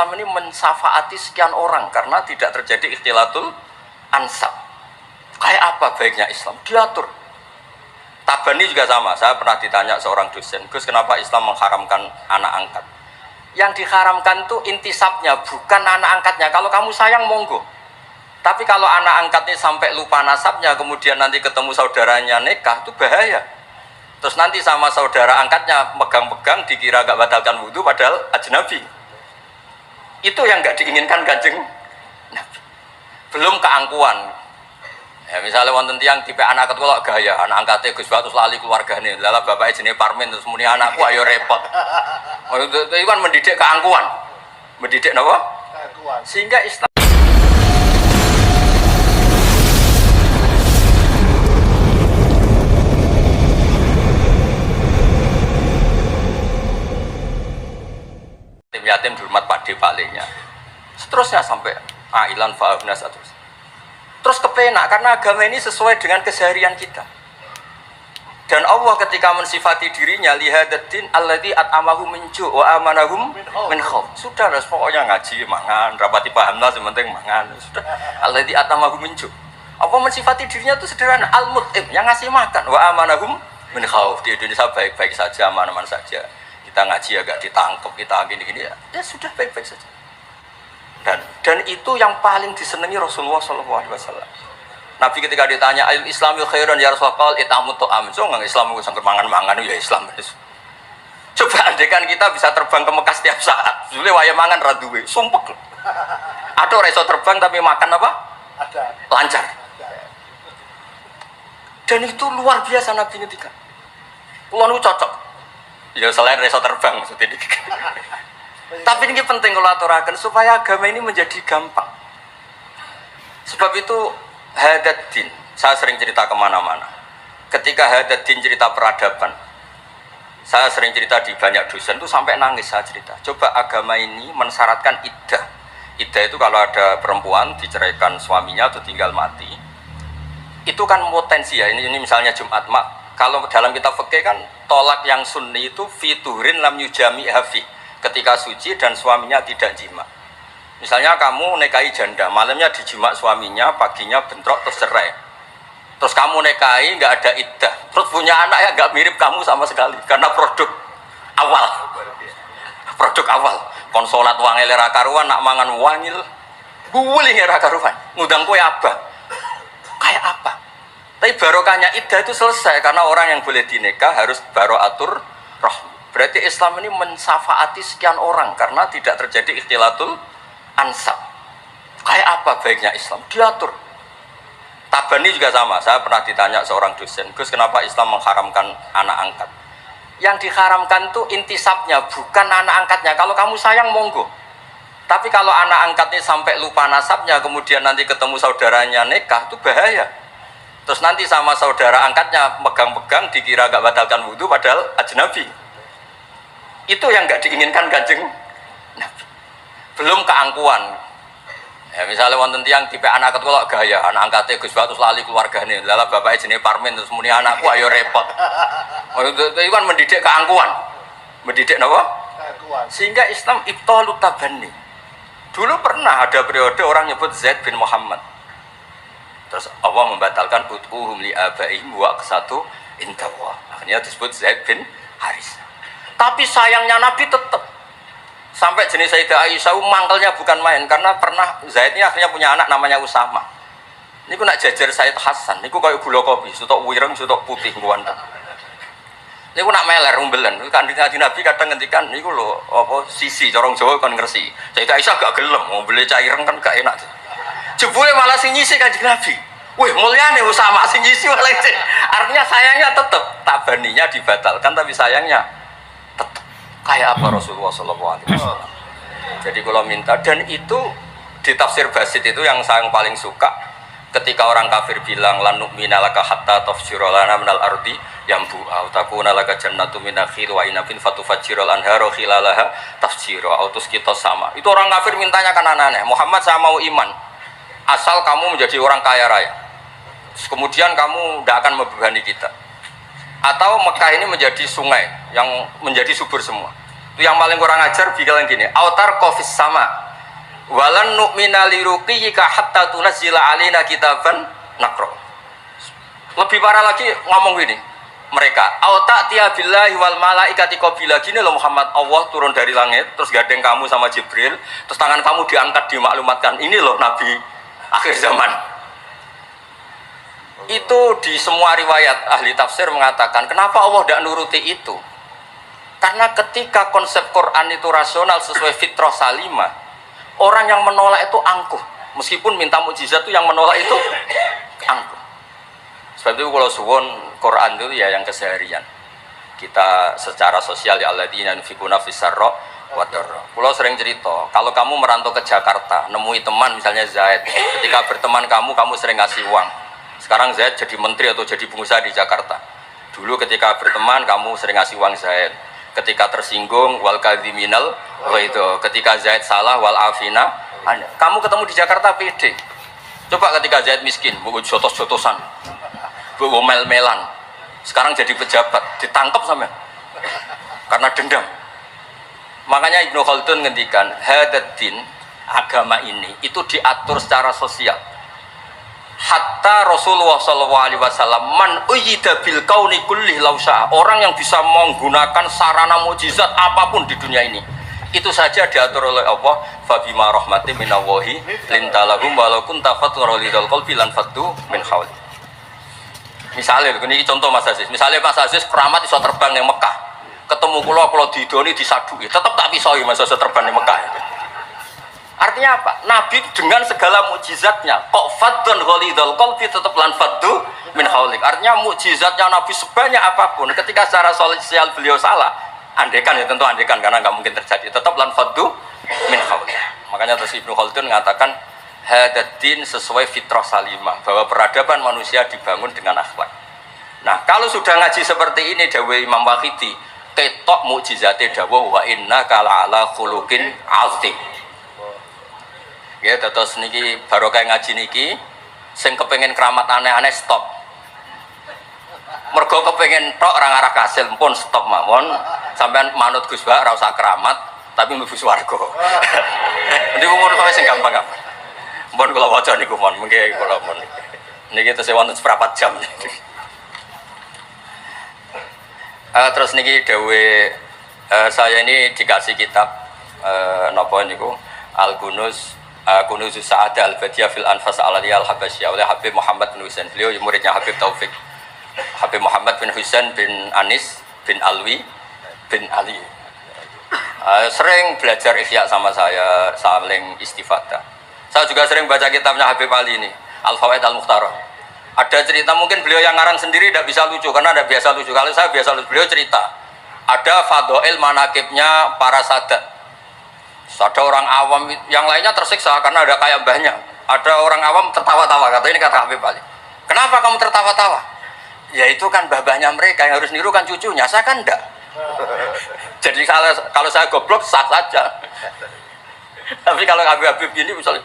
Islam ini mensafaati sekian orang karena tidak terjadi ikhtilatul ansab. Kayak apa baiknya Islam? Diatur. Tabani juga sama. Saya pernah ditanya seorang dosen, Gus, kenapa Islam mengharamkan anak angkat? Yang diharamkan itu intisabnya, bukan anak angkatnya. Kalau kamu sayang, monggo. Tapi kalau anak angkatnya sampai lupa nasabnya, kemudian nanti ketemu saudaranya nikah, itu bahaya. Terus nanti sama saudara angkatnya pegang-pegang, dikira gak batalkan wudhu, padahal ajnabi. Itu yang gak diinginkan Kanjeng Nabi. Belum keangkuhan. Ya, misalnya wonten tiyang tipe anak angkat kula gaya, anak angkate Gus terus lali keluargane. Lala bapake jenenge Parmin terus muni anakku ayo repot. Itu kan mendidik keangkuhan. Mendidik napa? Keangkuhan. Sehingga Islam tim yatim dihormat Pak D palingnya. Seterusnya sampai ailan fa'abna terus. Terus kepenak karena agama ini sesuai dengan keseharian kita. Dan Allah ketika mensifati dirinya lihadatin alladzi at'amahum min ju' wa amanahum min khauf. Sudah lah pokoknya ngaji mangan, rapati pahamlah sementing mangan. Sudah alladzi at'amahum min ju'. Allah mensifati dirinya itu sederhana, al-mut'im yang ngasih makan wa amanahum min khauf. Di Indonesia baik-baik saja, aman-aman saja. Kita ngaji agak ditangkap, kita gini-gini ya sudah baik-baik saja. Dan itu yang paling disenangi Rasulullah SAW. Nabi ketika ditanya al Islami khairan ya Rasulullah itamu to'am. So nggak Islam itu sangker mangan-mangan ya Islam. Coba andekan kita bisa terbang ke Mekah setiap saat. Jule waya mangan raduwe, sumpek. Ada orang iso terbang tapi makan apa? Ada. Lancar. Dan itu luar biasa Nabi ketika. Kulo niku cocok. Ya selain iso terbang maksudnya. Tapi ini penting kalau aturakan supaya agama ini menjadi gampang. Sebab itu hadaddin, saya sering cerita kemana-mana. Ketika hadaddin cerita peradaban, saya sering cerita di banyak dosen itu sampai nangis saya cerita. Coba agama ini mensyaratkan iddah. Iddah itu kalau ada perempuan diceraikan suaminya atau tinggal mati, itu kan potensi ya. Ini misalnya Jumat mak. Kalau dalam kitab fikih kan tolak yang sunni itu fiturin lam yujami hafi. Ketika suci dan suaminya tidak jima. Misalnya kamu nikahi janda, malamnya dijima suaminya, paginya bentrok terus cerai. Terus kamu nikahi nggak ada iddah, terus punya anak ya nggak mirip kamu sama sekali, karena produk awal. Produk awal. Konsolat wang elera karuan, nak mangan wangil, buling elera karuan, ngundang kue apa? Kayak apa? Tapi barokahnya iddah itu selesai karena orang yang boleh dinikah harus baroatur rahmi. Berarti Islam ini mensafaati sekian orang karena tidak terjadi ikhtilatul ansab. Kayak apa baiknya Islam? Diatur. Tabani juga sama. Saya pernah ditanya seorang dosen, Gus, kenapa Islam mengharamkan anak angkat? Yang diharamkan itu intisabnya, bukan anak angkatnya. Kalau kamu sayang, monggo. Tapi kalau anak angkatnya sampai lupa nasabnya, kemudian nanti ketemu saudaranya nikah, itu bahaya. Terus nanti sama saudara angkatnya pegang-pegang, dikira gak batalkan wudhu, padahal ajnabi. Itu yang gak diinginkan Kanjeng Nabi. Belum keangkuhan. Ya, misalnya wonten tiyang tipe anak angkat kula gaya, anak angkate Gus terus lali keluargane. Lala bapake jenenge Parmin terus muni anakku ayo repot. Itu kan mendidik keangkuhan. Mendidik napa? Keangkuhan. Sehingga Islam ibtalut tabanni. Dulu pernah ada periode orang nyebut Zaid bin Muhammad. Terus Allah membatalkan ud'uhum li abaihim wa aqsatu indallah. Akhirnya disebut Zaid bin Haris. Tapi sayangnya Nabi tetap sampai jenis Sayyidah Aisyah mangkelnya bukan main karena pernah Zaid ini akhirnya punya anak namanya Usama. Ini ku nak jajar Sayyid Hasan. Ini ku kayak gula kopi, sutok wireng, sutok putih guan. Ini ku nak meler umbelan. Kandidat Nabi kadang ngendikan ini ku lo apa sisi corong Jawa kan ngersi. Sayyidah Aisyah gak gelem, mau beli caireng kan gak enak. Jebule malah sing nyisi Kanjeng Nabi. Wih mulyane Usama sing nyisi malah. Artinya sayangnya tetap tabaninya dibatalkan tapi sayangnya kayak apa Rasulullah SAW. Jadi kalau minta, dan itu di tafsir Basit itu yang saya paling suka ketika orang kafir bilang lan nu'mina laka hatta tafsira lana minal ardi yambu'a takuna laka jannatu min nakhil wa inabin fatufajjirul anharu khilalaha tafsira autus kita sama. Itu orang kafir mintanya kan aneh-aneh. Muhammad saya mau iman asal kamu menjadi orang kaya raya. Kemudian kamu tidak akan membebani kita. Atau Mekah ini menjadi sungai yang menjadi subur semua. Itu yang paling kurang ajar bilang gini, autar kofis sama walan nu'mina liruqiyika hatta tunazzila alaina kitaban nakro. Lebih parah lagi ngomong gini mereka, auta tiya billahi wal malaikati qabila. Gini loh Muhammad, Allah turun dari langit terus gandeng kamu sama Jibril, terus tangan kamu diangkat dimaklumatkan, ini loh Nabi akhir zaman. Itu di semua riwayat ahli tafsir mengatakan kenapa Allah tidak nuruti itu. Karena ketika konsep Quran itu rasional sesuai fitrah salimah, orang yang menolak itu angkuh. Meskipun minta mukjizat itu yang menolak itu angkuh. Sebab itu kalau suwon Quran itu ya yang keseharian. Kita secara sosial ya alladzina yunfikuna fis-sarra wa dharra. Kalau sering cerita, kalau kamu merantau ke Jakarta, nemui teman misalnya Zaid, ketika berteman kamu sering ngasih uang. Sekarang Zaid jadi menteri atau jadi pengusaha di Jakarta. Dulu ketika berteman kamu sering ngasih uang Zaid. Ketika tersinggung wal kadhiminal itu, ketika Zaid salah wal afina. Kamu ketemu di Jakarta pede. Coba ketika Zaid miskin, buku jotos-jotosan, buku mel-melan. Sekarang jadi pejabat, ditangkap sama karena dendam. Makanya Ibnu Khaldun ngendikan, hadaddin agama ini itu diatur secara sosial. Hatta Rasulullah SAW man uyyida bil kauni kulli lausa, orang yang bisa menggunakan sarana mukjizat apapun di dunia ini itu saja diatur oleh Allah. Fabima rahmatin minallahi lintalahum walau kunta fatran lidal qalbi lan faddu min hawli. Misalnya ini contoh Mas Aziz, misalnya Mas Aziz keramat iso terbang di Mekah, ketemu kalau didoni disadui tetap tak bisa Mas Aziz terbang di Mekah. Artinya apa? Nabi dengan segala mukjizatnya kok faddan ghalidul qalbi tetap lan faddu min haulik. Artinya mukjizatnya Nabi sebanyak apapun ketika secara sosial beliau salah, andekan ya tentu andekan karena nggak mungkin terjadi, tetap lan faddu min haulik. Makanya terus Ibnu Khaldun mengatakan hadaddin sesuai fitrah salimah, bahwa peradaban manusia dibangun dengan akhlak. Nah, kalau sudah ngaji seperti ini dawuh Imam Waqidi, ketok mukjizate dawuh wa innaka la'ala khuluqin 'azim. Ya, terus niki barokah ngaji niki, sing kepengen keramat aneh-aneh stop. Mergo kepengen tok orang arah kasil pun stop mawon. Sampean manut Gus Ba ora usah keramat, tapi mlebu swarga. Niku umur kok sing gampang-gampang. Mun kula waca niku mon, mengke kula mon. Niki tesih wonten seprapat jam. Terus niki dawuh saya ini dikasih kitab napa niku Al-Kunuz Kunuzus Sa'adah Al-Badiyah fil Anfas Al-Aliyah Al-Habasyah oleh Habib Muhammad bin Husain. Beliau muridnya Habib Taufik. Habib Muhammad bin Husain bin Anis bin Alwi bin Ali. Sering belajar Ihya sama saya, saling istifadah. Saya juga sering baca kitabnya Habib Ali ini, Al-Fawaid Al-Mukhtarah. Ada cerita, mungkin beliau yang ngarang sendiri tidak bisa lucu karena tidak biasa lucu. Kalau saya biasa lucu, beliau cerita ada fadhail manakibnya para sadat. Ada orang awam yang lainnya tersiksa karena ada kayak mbahnya. Ada orang awam tertawa-tawa, kata ini kata Habib Ali. Kenapa kamu tertawa-tawa? Ya itu kan mbah-mbahnya mereka yang harus niru kan cucunya, saya kan enggak. Jadi kalau saya goblok sah saja. Tapi kalau Habib ini misalnya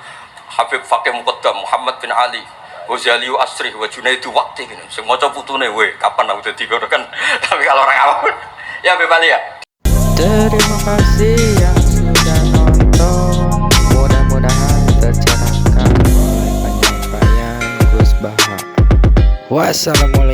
Habib Fakih Muqaddam Muhammad bin Ali Ghazali Asri wa Junaidu Waqti gini, sing maca putune we kapan aku dadi ngono kan. Tapi kalau orang awam ya Habib Ali ya. Terima kasih yang sudah nonton. Mudah-mudahan tercerahkan oleh penyampaian Gus Baha. Wassalamualaikum.